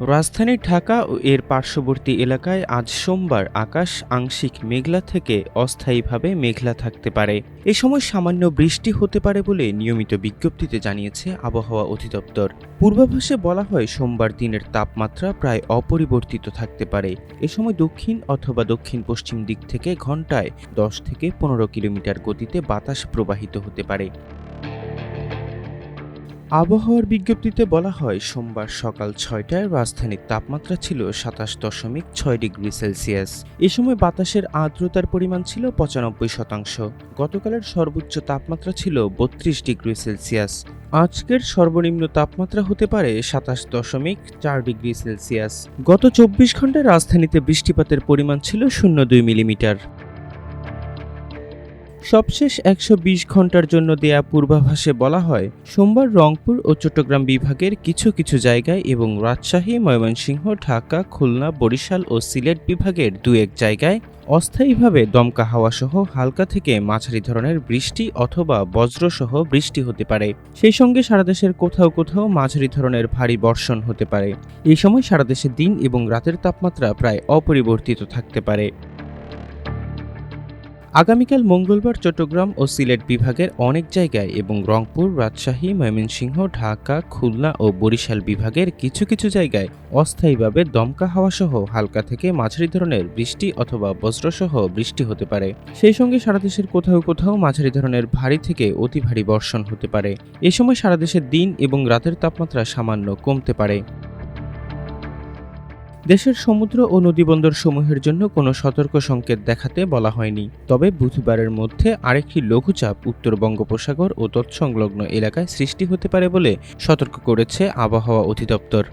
রাজধানী ঢাকা ও এর পার্শ্ববর্তী এলাকায় আজ সোমবার আকাশ আংশিক মেঘলা থেকে অস্থায়ীভাবে মেঘলা থাকতে পারে। এ সময় সামান্য বৃষ্টি হতে পারে বলে নিয়মিত বিজ্ঞপ্তিতে জানিয়েছে আবহাওয়া অধিদপ্তর। পূর্বাভাসে বলা হয় সোমবার দিনের তাপমাত্রা প্রায় অপরিবর্তিত থাকতে পারে। এ সময় দক্ষিণ অথবা দক্ষিণ পশ্চিম দিক থেকে ঘন্টায় 10 থেকে 15 কিলোমিটার গতিতে বাতাস প্রবাহিত হতে পারে। আবহাওয়ার বিজ্ঞপ্তিতে বলা হয় সোমবার সকাল 6টায় রাজধানীর তাপমাত্রা ছিল 27.6 ডিগ্রি সেলসিয়াস। এ সময় বাতাসের আর্দ্রতার পরিমাণ ছিল 95%। গতকালের সর্বোচ্চ তাপমাত্রা ছিল 32 ডিগ্রি সেলসিয়াস। আজকের সর্বনিম্ন তাপমাত্রা হতে পারে 27.4 ডিগ্রি সেলসিয়াস। গত 24 ঘন্টায় রাজধানীতে বৃষ্টিপাতের পরিমাণ ছিল 0.2 মিলিমিটার। সবশেষ 120 ঘন্টার জন্য দেয়া পূর্বাভাসে বলা হয় সোমবার রংপুর ও চট্টগ্রাম বিভাগের কিছু কিছু জায়গায় এবং রাজশাহী, ময়মনসিংহ, ঢাকা, খুলনা, বরিশাল ও সিলেট বিভাগের 2-1 জায়গায় অস্থায়ীভাবে দমকা হাওয়াসহ হালকা থেকে মাঝারি ধরনের বৃষ্টি অথবা বজ্রসহ বৃষ্টি হতে পারে। সেই সঙ্গে সারা দেশের কোথাও কোথাও মাঝারি ধরনের ভারী বর্ষণ হতে পারে। এই সময় সারা দেশে দিন এবং রাতের তাপমাত্রা প্রায় অপরিবর্তিত থাকতে পারে। আগামীকাল মঙ্গলবার চট্টগ্রাম ও সিলেট বিভাগের অনেক জায়গায় এবং রংপুর, রাজশাহী, ময়মনসিংহ, ঢাকা, খুলনা ও বরিশাল বিভাগের কিছু কিছু জায়গায় অস্থায়ীভাবে দমকা হাওয়াসহ হালকা থেকে মাঝারি ধরনের বৃষ্টি অথবা বজ্রসহ বৃষ্টি হতে পারে। সেই সঙ্গে সারা দেশের কোথাও কোথাও মাঝারি ধরনের ভারী থেকে অতি ভারী বর্ষণ হতে পারে। এ সময় সারা দেশের দিন এবং রাতের তাপমাত্রা সামান্য কমতে পারে। দেশের সমুদ্র ও নদীবন্দর সমূহের জন্য কোনো সতর্ক সংকেত দেখাতে বলা হয়নি। তবে বুধবারের মধ্যে আরেকটি লঘুচাপ উত্তর বঙ্গোপসাগর ও তৎসংলগ্ন এলাকায় সৃষ্টি হতে পারে বলে সতর্ক করেছে আবহাওয়া অধিদপ্তর।